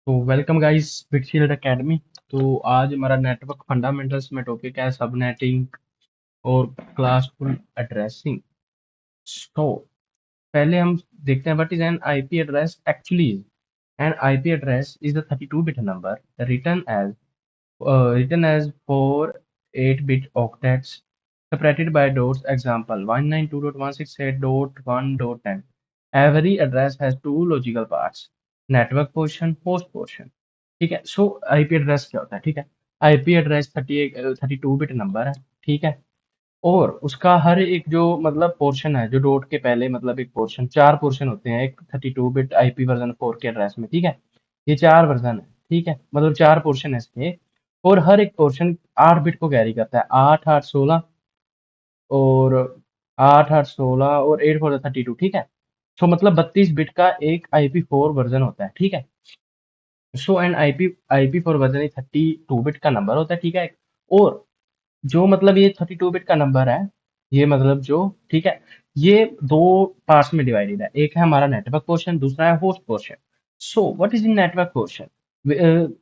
तो welcome guys बिटशील्ड academy. तो आज हमारा नेटवर्क फंडामेंटल्स में टॉपिक है सबनेटिंग और क्लासफुल एड्रेसिंग। तो पहले हम देखते हैं what is an IP address actually. N IP address is a 32 bit number written as 4 8-bit octets separated by dots. Example 192.168.1.10. Every address has two logical parts: network portion, host portion। ठीक है। सो IP address क्या होता है? ठीक है, IP address 32 bit number है। ठीक है। और उसका हर एक जो मतलब पोर्शन है, जो डॉट के पहले मतलब एक पोर्शन, चार पोर्शन होते हैं एक 32 बिट आईपी वर्जन 4 के एड्रेस में। ठीक है, ये चार वर्जन है। ठीक है, मतलब चार पोर्शन है इसके। और हर एक पोर्शन 8 बिट को कैरी करता है। 8 8 16 और 8 8 16 और 8 4 32। ठीक है। सो मतलब 32 बिट का एक IP4 वर्जन होता है। ठीक है। So and IP4 version 32 bit का नंबर होता है। ठीक है। और जो मतलब ये 32 बिट का नंबर है, ये मतलब जो, ठीक है, ये दो पार्ट्स में डिवाइडेड है। एक है हमारा नेटवर्क पोर्शन, दूसरा है host portion. So what is in network portion?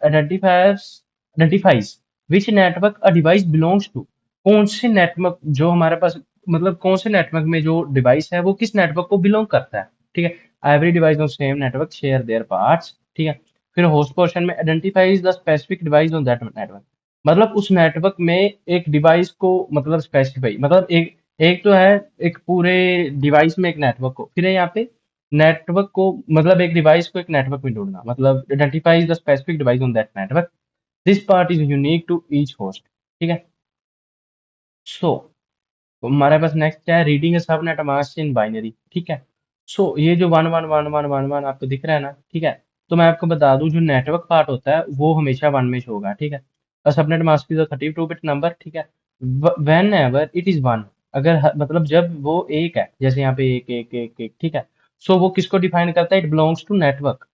Identifies which network a device belongs to. कौन से नेटवर्क जो हमारे पास, मतलब कौन से नेटवर्क में जो डिवाइस है वो किस नेटवर्क को बिलोंग करता है। ठीक है। Every device on same network share their parts. ठीक है। फिर होस्ट पोर्शन में identifies the specific device on that network. मतलब उस नेटवर्क में एक डिवाइस को मतलब स्पेसिफाई, मतलब एक एक तो है, एक पूरे डिवाइस में एक नेटवर्क को, फिर है यहाँ पे नेटवर्क को, मतलब एक डिवाइस को एक नेटवर्क में ढूंढना, मतलब identifies the specific device on that network. This part is unique to each host. ठीक है। सो हमारे पास नेक्स्ट है reading subnet mask in binary. ठीक है। सो ये जो 1 1 1 1 1 1 आपको दिख रहा है ना, ठीक है, तो मैं आपको बता दूं जो नेटवर्क पार्ट होता है वो हमेशा वन में शो होगा। ठीक है। और subnet mask is 32 bit number. ठीक है। When ever it is one, अगर मतलब जब वो एक है, जैसे यहाँ पे एक एक एक एक, ठीक है, सो वो किसको डिफाइन करता है? It belongs to network.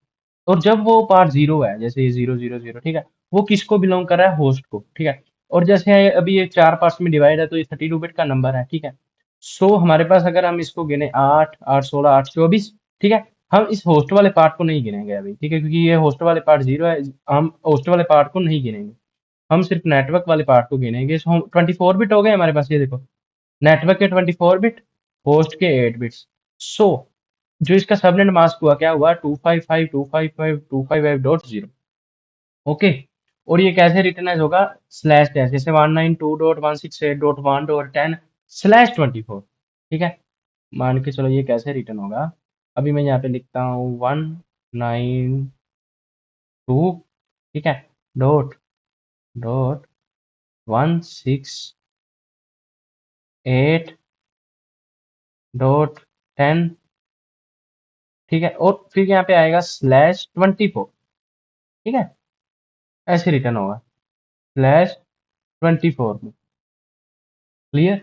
और जब वो पार्ट जीरो है, जैसे 0 0 0, ठीक है, वो किसको बिलोंग कर रहा है? होस्ट को। ठीक है। और जैसे अभी ये चार पार्ट्स में डिवाइड है तो ये 32 बिट का नंबर है। ठीक है। सो हमारे पास अगर हम इसको गिने 8 8 16 8 24, ठीक है, हम इस होस्ट वाले पार्ट को नहीं गिनेंगे अभी। ठीक है, क्योंकि ये होस्ट वाले पार्ट जीरो है, हम होस्ट वाले पार्ट को नहीं गिनेंगे। हम सिर्फ नेटवर्क वाले पार्ट को गिनेंगे। सो हम 24 बिट हो गए हमारे पास, ये देखो, नेटवर्क के 24 बिट, होस्ट के 8 बिट्स। सो जो इसका सबनेट मास्क हुआ, क्या हुआ? 255 255 255 ओके। और ये कैसे रिटर्नाइज होगा? स्लैश डैश, जैसे 192.168.1.10/24। ठीक है। मान के चलो ये कैसे रिटर्न होगा। अभी मैं यहाँ पे लिखता हूँ 192, ठीक है, डॉट डॉट 168.10। ठीक है। और फिर यहाँ पे आएगा /24। ठीक है। ऐसे रिटर्न होगा /24 में। क्लियर?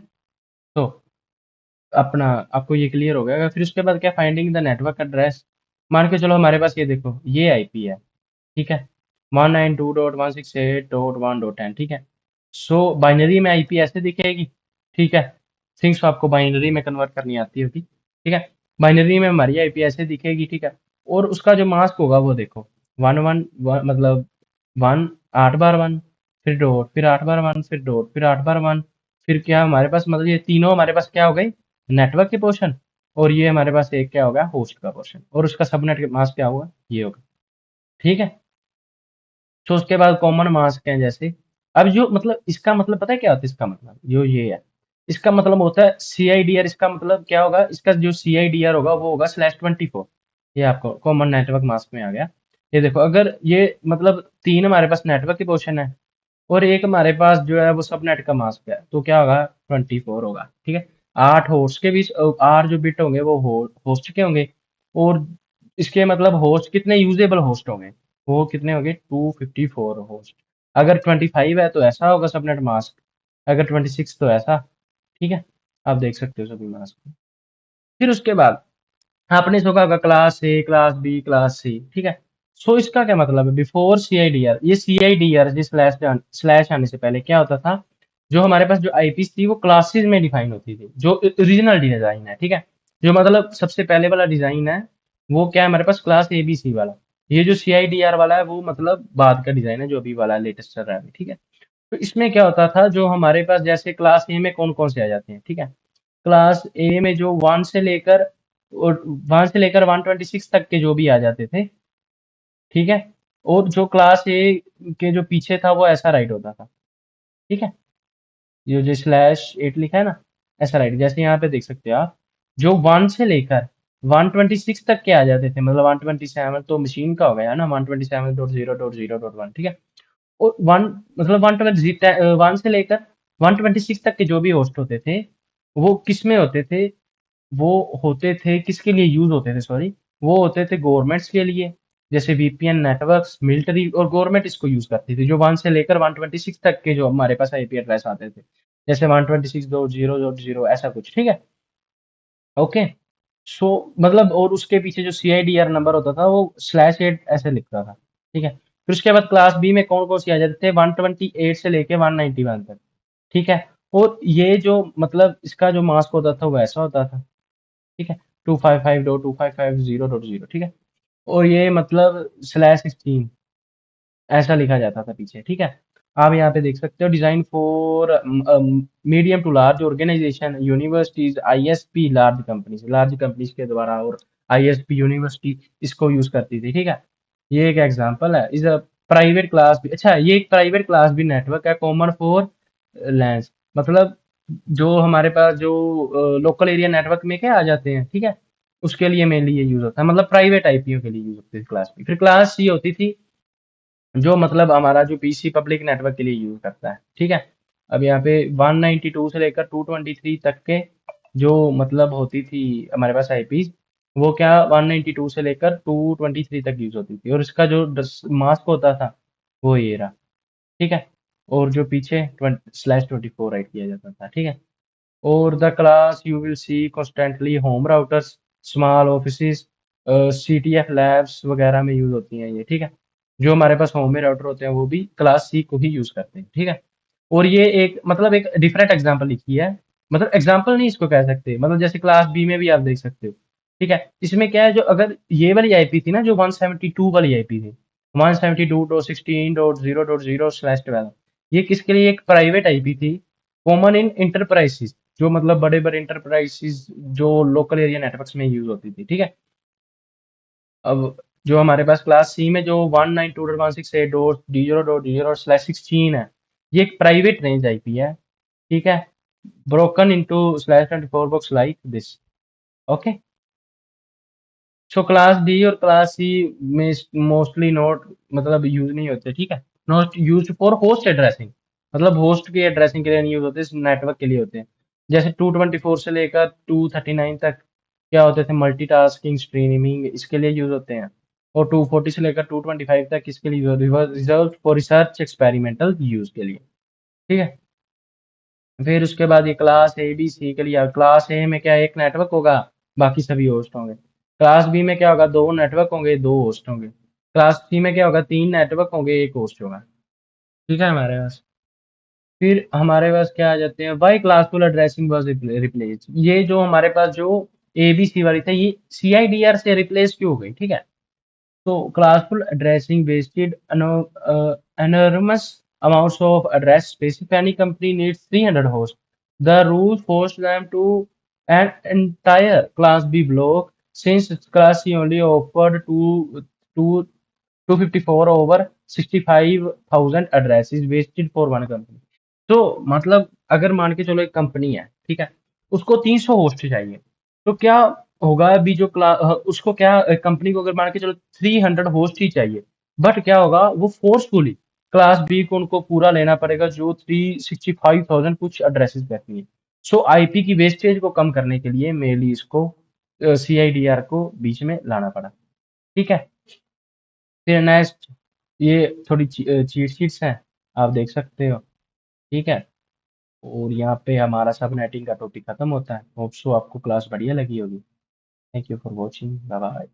तो अपना आपको ये क्लियर हो गया। फिर उसके बाद क्या? Finding the network address. मान के चलो हमारे पास ये देखो, ये आईपी है। ठीक है। 192.168.1.10। ठीक है। सो बाइनरी में आईपी ऐसे दिखेगी। ठीक है। थिंग्स आपको बाइनरी में कन्वर्ट करनी आती होगी। ठीक है। बाइनरी में हमारी आईपी ऐसे दिखेगी। ठीक है। और उसका जो मास्क होगा वो देखो, 1 1 1, मतलब 1 8 बार 1, फिर डॉट, फिर 8 बार 1, फिर डॉट, फिर 8 बार 1। फिर क्या हमारे पास, मतलब ये तीनों हमारे पास क्या हो गई? नेटवर्क के पोर्शन। और ये हमारे पास एक क्या होगा? होस्ट का पोर्शन। और उसका सबनेट के मास्क क्या होगा? ये होगा। ठीक है। तो उसके बाद कॉमन मास्क हैं जैसे, अब जो मतलब इसका मतलब पता है क्या होता है? इसका मतलब जो ये है, इसका मतलब होता है CIDR। इसका मतलब क्या होगा? इसका जो CIDR होगा वो होगा /24। ये आपको कॉमन नेटवर्क मास्क में आ गया। ये देखो, अगर ये मतलब तीन हमारे पास नेटवर्क के पोर्शन है और एक हमारे पास जो है वो सबनेट का मास्क है, तो क्या होगा? 24 होगा। ठीक है। 8 होस्ट के बीच, 8 जो बिट होंगे वो होस्ट के होंगे। और इसके मतलब होस्ट कितने यूजेबल होस्ट होंगे? वो कितने होंगे? 254 होस्ट। अगर 25 है तो ऐसा होगा सबनेट मास्क, अगर 26 तो ऐसा। ठीक है। आप देख सकते हो सभी मास्क। फिर उसके बाद आपने सोचा होगा class A, class B, class C. ठीक है। सो इसका क्या मतलब है? बिफोर CIDR, ये CIDR जी स्लैश आने से पहले क्या होता था? जो हमारे पास जो आईपीस थी वो क्लासेस में डिफाइन होती थी, जो ओरिजिनल डिजाइन है। ठीक है। जो मतलब सबसे पहले वाला डिजाइन है वो क्या है हमारे पास? क्लास ABC वाला। ये जो CIDR वाला है वो मतलब बाद का डिजाइन है, जो अभी वाला लेटेस्ट चल रहा है अभी, ठीक है। तो इसमें क्या होता था, जो हमारे पास जैसे क्लास ए में कौन कौन से आ जाते हैं, ठीक है। क्लास ए में जो वन से लेकर 126 तक के जो भी आ जाते थे, ठीक है। और जो क्लास ए के जो पीछे था वो ऐसा राइट होता था, ठीक है। ये जो /8 लिखा है ना, ऐसा राइट, जैसे यहाँ पे देख सकते हो आप। जो 1 से लेकर 126 तक के आ जाते थे, मतलब 127 तो मशीन का हो गया ना, 127.0.0.1, ठीक है। और वन मतलब 1 से लेकर 126 तक के जो भी होस्ट होते थे, वो किस में होते थे, वो होते थे किसके लिए यूज होते थे, सॉरी, वो होते थे गवर्नमेंट्स के लिए। जैसे VPN नेटवर्क्स, मिलिट्री और गवर्नमेंट इसको यूज करती थी, जो 1 से लेकर 126 तक के जो हमारे पास IP एड्रेस आते थे, जैसे 126.0.0 ऐसा कुछ, ठीक है। ओके। सो मतलब, और उसके पीछे जो CIDR नंबर होता था वो /8 ऐसे लिखता था, ठीक है। फिर उसके बाद क्लास बी में कौन कौन सी आ जाते थे, 128 से लेके 191 तक, ठीक है। और ये जो मतलब इसका जो मास्क होता था वो ऐसा होता था, ठीक है। 255.255.0.0, ठीक है। और ये मतलब /16 ऐसा लिखा जाता था पीछे, ठीक है। आप यहाँ पे देख सकते हो, design for medium to large organization, universities, ISP, large companies के द्वारा, और ISP यूनिवर्सिटी इसको यूज करती थी, ठीक है। ये एक एग्जांपल है। इस प्राइवेट क्लास भी, अच्छा, ये एक प्राइवेट क्लास भी नेटवर्क है, कॉमन फॉर लैंस, मतलब जो हमारे पास जो लोकल एरिया नेटवर्क में क्या आ जाते हैं, ठीक है। उसके लिए मेनली ये यूज होता है, मतलब प्राइवेट IPO के लिए यूज होती थी क्लास भी। फिर क्लास सी होती थी, जो मतलब हमारा जो PC पब्लिक नेटवर्क के लिए यूज करता है, ठीक है। अब यहाँ पे 192 से लेकर 223 तक के जो मतलब होती थी हमारे पास IPs, वो क्या 192 से लेकर 223 तक यूज होती थी, और इसका जो मास्क होता था वो ये रहा, ठीक है। और जो पीछे /24 राइट किया जाता था, ठीक है। और the class you will see constantly home routers, small offices, CTF labs वगैरह में यूज होती हैं ये, ठीक है। जो हमारे पास होम में राउटर होते हैं वो भी क्लास C को ही यूज करते हैं, ठीक है। और ये एक मतलब एक डिफरेंट एग्जांपल लिखी है, मतलब एग्जांपल नहीं इसको कह सकते, मतलब जैसे क्लास B में भी आप देख सकते हो, ठीक है। इसमें क्या है, जो अगर ये वाली IP थी ना, जो 172 वाली IP थी, 172.16.0.0/12, ये किसके लिए एक प्राइवेट IP थी, कॉमन इन इंटरप्राइजेस, जो मतलब बड़े बड़े इंटरप्राइजेस जो लोकल एरिया नेटवर्क्स में यूज होती थी, ठीक है। अब जो हमारे पास क्लास C में जो 192.168.0.0/16 है, ये एक प्राइवेट रेंज IP है, ठीक है। Broken into /24 books like this, okay. So class D और क्लास C में मोस्टली नोट मतलब यूज नहीं होते, ठीक है। Not use for host addressing, मतलब होस्ट की एड्रेसिंग के लिए नहीं यूज होते, नेटवर्क के लिए होते हैं। जैसे 224 से लेकर 239 तक क्या होते थे, मल्टीटास्किंग, स्ट्रीमिंग, इसके लिए यूज होते हैं। और 240 से लेकर 225 तक इसके लिए reserve for research experimental use के लिए, ठीक है। फिर उसके बाद ये क्लास ABC के लिए, क्लास A में क्या एक नेटवर्क होगा, बाकी सभी होस्ट होंगे। क्लास B में क्या होगा, दो नेटवर्क होंगे, दो होस्ट होंगे। क्लास C में क्या होगा, तीन नेटवर्क होंगे, एक होस्ट होगा, ठीक है हमारे पास। फिर हमारे पास क्या आ जाते हैं, why classful addressing was replace, ये जो हमारे पास जो ABC वाली था, ये CIDR से रिप्लेस क्यों हो गई, ठीक है। So classful addressing wasted enormous amounts of address space. If any company needs 300 hosts, the rules force them to an entire class B block. Since class C only offered two 254 over 65,000 addresses wasted for one company. तो मतलब अगर मान के चलो एक company है, ठीक है, उसको 300 होस्ट चाहिए, तो क्या होगा, अभी जो उसको क्या कंपनी को अगर मान के चलो 300 होस्ट ही चाहिए, बट क्या होगा, वो फोर्सफुली क्लास B को उनको पूरा लेना पड़ेगा, जो 365,000 कुछ एड्रेसेस बैठनी है। सो IP की वेस्टेज को कम करने के लिए मेनली इसको CIDR को बीच में लाना पड़ा, ठीक है। फिर नेक्स्ट, ये थोड़ी चीट शीट्स हैं, आप देख सकते हो, ठीक है। और यहाँ पे हमारा सब नेटिंग का टॉपिक खत्म होता है। होप सो आपको क्लास बढ़िया लगी होगी। Thank you for watching, bye bye.